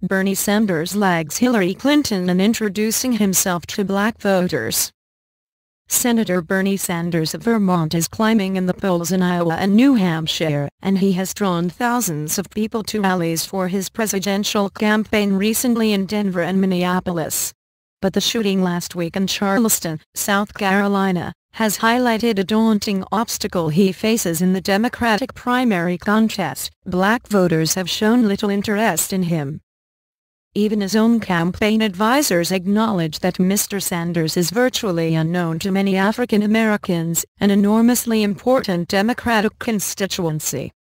Bernie Sanders lags Hillary Clinton in introducing himself to black voters. Senator Bernie Sanders of Vermont is climbing in the polls in Iowa and New Hampshire, and he has drawn thousands of people to rallies for his presidential campaign recently in Denver and Minneapolis. But the shooting last week in Charleston, South Carolina, has highlighted a daunting obstacle he faces in the Democratic primary contest. Black voters have shown little interest in him. Even his own campaign advisors acknowledge that Mr. Sanders is virtually unknown to many African Americans, an enormously important Democratic constituency.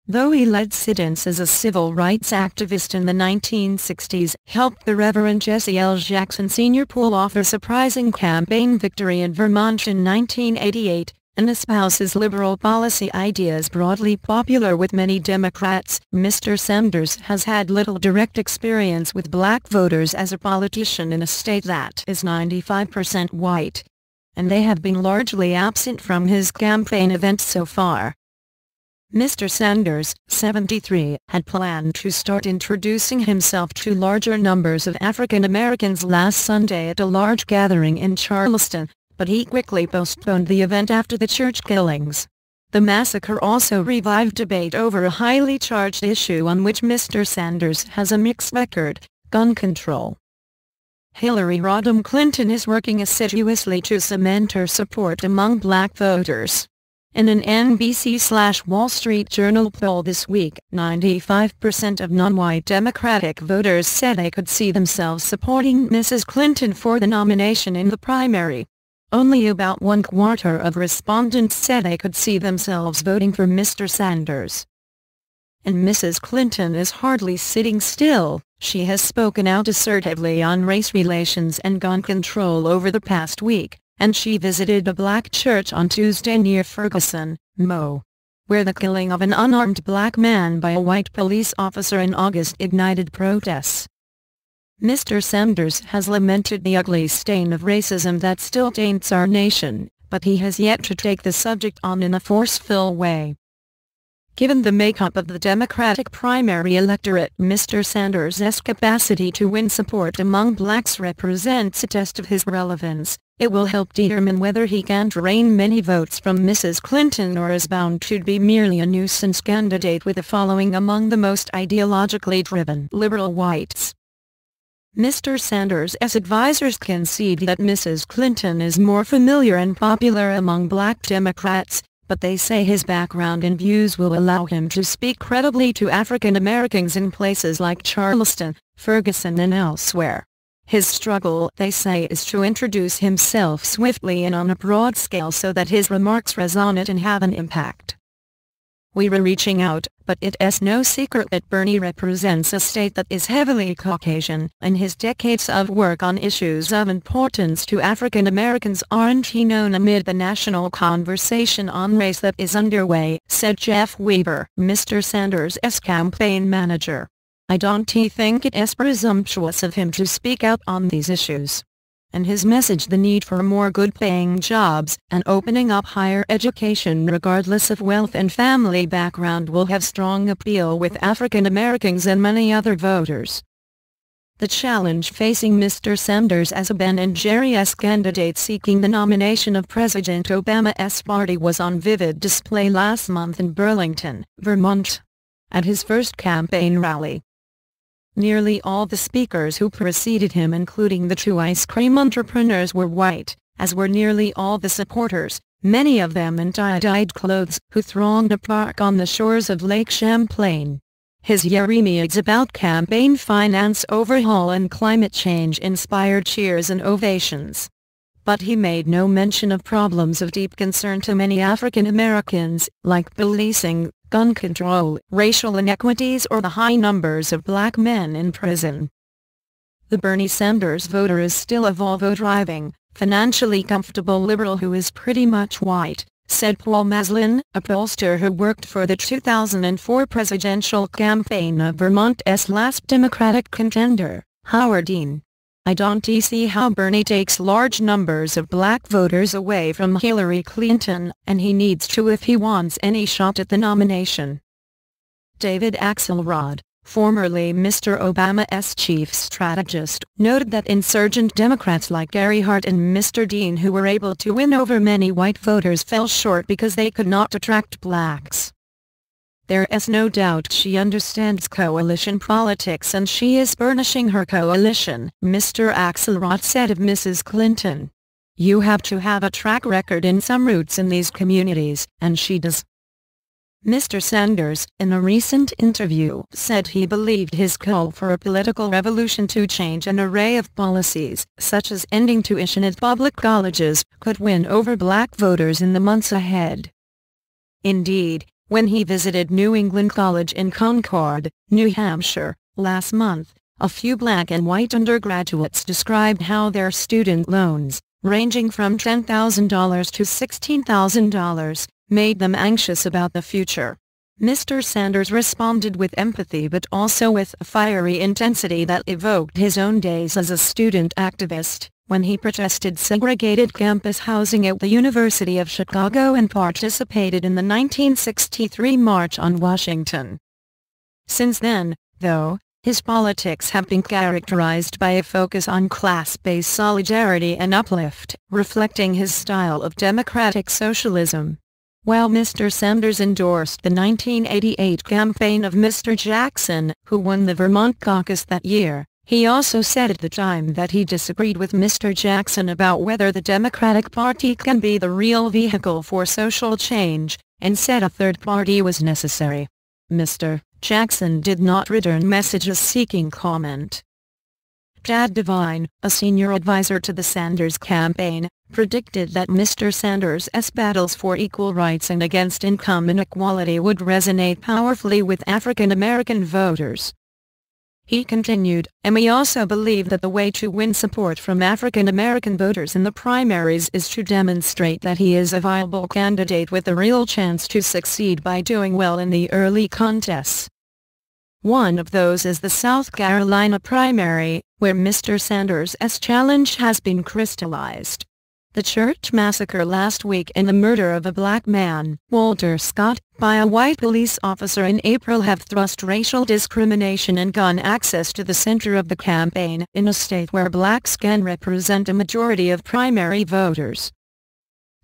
Though he led sit-ins as a civil rights activist in the 1960s, helped the Reverend Jesse L. Jackson Sr. pull off a surprising campaign victory in Vermont in 1988, and espouses liberal policy ideas broadly popular with many Democrats, Mr. Sanders has had little direct experience with black voters as a politician in a state that is 95% white, and they have been largely absent from his campaign events so far. Mr. Sanders, 73, had planned to start introducing himself to larger numbers of African Americans last Sunday at a large gathering in Charleston, but he quickly postponed the event after the church killings. The massacre also revived debate over a highly charged issue on which Mr. Sanders has a mixed record: gun control. Hillary Rodham Clinton is working assiduously to cement her support among black voters. In an NBC/Wall Street Journal poll this week, 95% of non-white Democratic voters said they could see themselves supporting Mrs. Clinton for the nomination in the primary. Only about 1/4 of respondents said they could see themselves voting for Mr. Sanders. And Mrs. Clinton is hardly sitting still. She has spoken out assertively on race relations and gun control over the past week, and she visited a black church on Tuesday near Ferguson, Mo, where the killing of an unarmed black man by a white police officer in August ignited protests. Mr. Sanders has lamented the ugly stain of racism that still taints our nation, but he has yet to take the subject on in a forceful way. Given the makeup of the Democratic primary electorate, Mr. Sanders' capacity to win support among blacks represents a test of his relevance. It will help determine whether he can drain many votes from Mrs. Clinton or is bound to be merely a nuisance candidate with a following among the most ideologically driven liberal whites. Mr. Sanders' advisors concede that Mrs. Clinton is more familiar and popular among black Democrats, but they say his background and views will allow him to speak credibly to African Americans in places like Charleston, Ferguson and elsewhere. His struggle, they say, is to introduce himself swiftly and on a broad scale so that his remarks resonate and have an impact. We are reaching out, but it's no secret that Bernie represents a state that is heavily Caucasian, and his decades of work on issues of importance to African Americans aren't he known amid the national conversation on race that is underway, said Jeff Weaver, Mr. Sanders' campaign manager. I don't think it is presumptuous of him to speak out on these issues. And his message, the need for more good-paying jobs and opening up higher education regardless of wealth and family background, will have strong appeal with African Americans and many other voters. The challenge facing Mr. Sanders as a Ben and Jerry's candidate seeking the nomination of President Obama's party was on vivid display last month in Burlington, Vermont, at his first campaign rally. Nearly all the speakers who preceded him, including the two ice cream entrepreneurs, were white, as were nearly all the supporters, many of them in tie-dyed clothes, who thronged a park on the shores of Lake Champlain. His Yeremiads about campaign finance overhaul and climate change inspired cheers and ovations. But he made no mention of problems of deep concern to many African Americans, like policing, gun control, racial inequities, or the high numbers of black men in prison. The Bernie Sanders voter is still a Volvo-driving, financially comfortable liberal who is pretty much white, said Paul Maslin, a pollster who worked for the 2004 presidential campaign of Vermont's last Democratic contender, Howard Dean. I don't see how Bernie takes large numbers of black voters away from Hillary Clinton, and he needs to if he wants any shot at the nomination. David Axelrod, formerly Mr. Obama's chief strategist, noted that insurgent Democrats like Gary Hart and Mr. Dean, who were able to win over many white voters, fell short because they could not attract blacks. There is no doubt she understands coalition politics and she is burnishing her coalition, Mr. Axelrod said of Mrs. Clinton. You have to have a track record and some roots in these communities, and she does. Mr. Sanders, in a recent interview, said he believed his call for a political revolution to change an array of policies, such as ending tuition at public colleges, could win over black voters in the months ahead. Indeed, when he visited New England College in Concord, New Hampshire, last month, a few black and white undergraduates described how their student loans, ranging from $10,000 to $16,000, made them anxious about the future. Mr. Sanders responded with empathy but also with a fiery intensity that evoked his own days as a student activist, when he protested segregated campus housing at the University of Chicago and participated in the 1963 March on Washington. Since then, though, his politics have been characterized by a focus on class-based solidarity and uplift, reflecting his style of democratic socialism. While Mr. Sanders endorsed the 1988 campaign of Mr. Jackson, who won the Vermont caucus that year, he also said at the time that he disagreed with Mr. Jackson about whether the Democratic Party can be the real vehicle for social change, and said a third party was necessary. Mr. Jackson did not return messages seeking comment. Chad Devine, a senior advisor to the Sanders campaign, predicted that Mr. Sanders' battles for equal rights and against income inequality would resonate powerfully with African American voters. He continued, and we also believe that the way to win support from African American voters in the primaries is to demonstrate that he is a viable candidate with a real chance to succeed by doing well in the early contests. One of those is the South Carolina primary, where Mr. Sanders' challenge has been crystallized. The church massacre last week and the murder of a black man, Walter Scott, by a white police officer in April have thrust racial discrimination and gun access to the center of the campaign in a state where blacks can represent a majority of primary voters.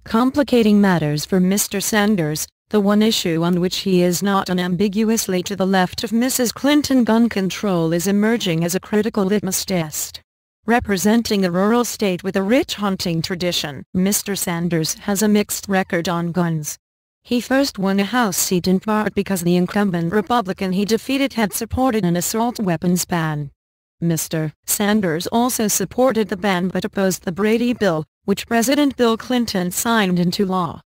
Complicating matters for Mr. Sanders, the one issue on which he is not unambiguously to the left of Mrs. Clinton, gun control, is emerging as a critical litmus test. Representing a rural state with a rich hunting tradition, Mr. Sanders has a mixed record on guns. He first won a House seat in part because the incumbent Republican he defeated had supported an assault weapons ban. Mr. Sanders also supported the ban but opposed the Brady Bill, which President Bill Clinton signed into law.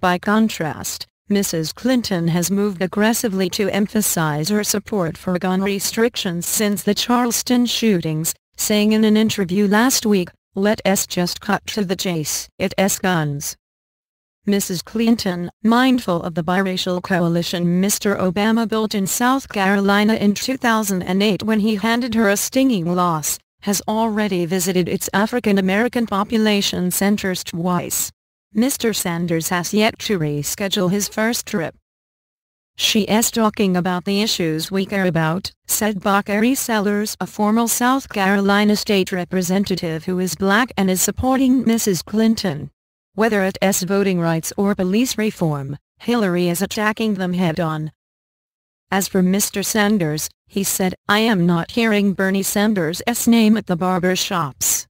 By contrast, Mrs. Clinton has moved aggressively to emphasize her support for gun restrictions since the Charleston shootings, saying in an interview last week, "Let's just cut to the chase, it's guns." Mrs. Clinton, mindful of the biracial coalition Mr. Obama built in South Carolina in 2008 when he handed her a stinging loss, has already visited its African American population centers twice. Mr. Sanders has yet to reschedule his first trip. "She is talking about the issues we care about," said Bakari Sellers, a former South Carolina state representative who is black and is supporting Mrs. Clinton. "Whether it's voting rights or police reform, Hillary is attacking them head-on." As for Mr. Sanders, he said, "I am not hearing Bernie Sanders' name at the barber shops.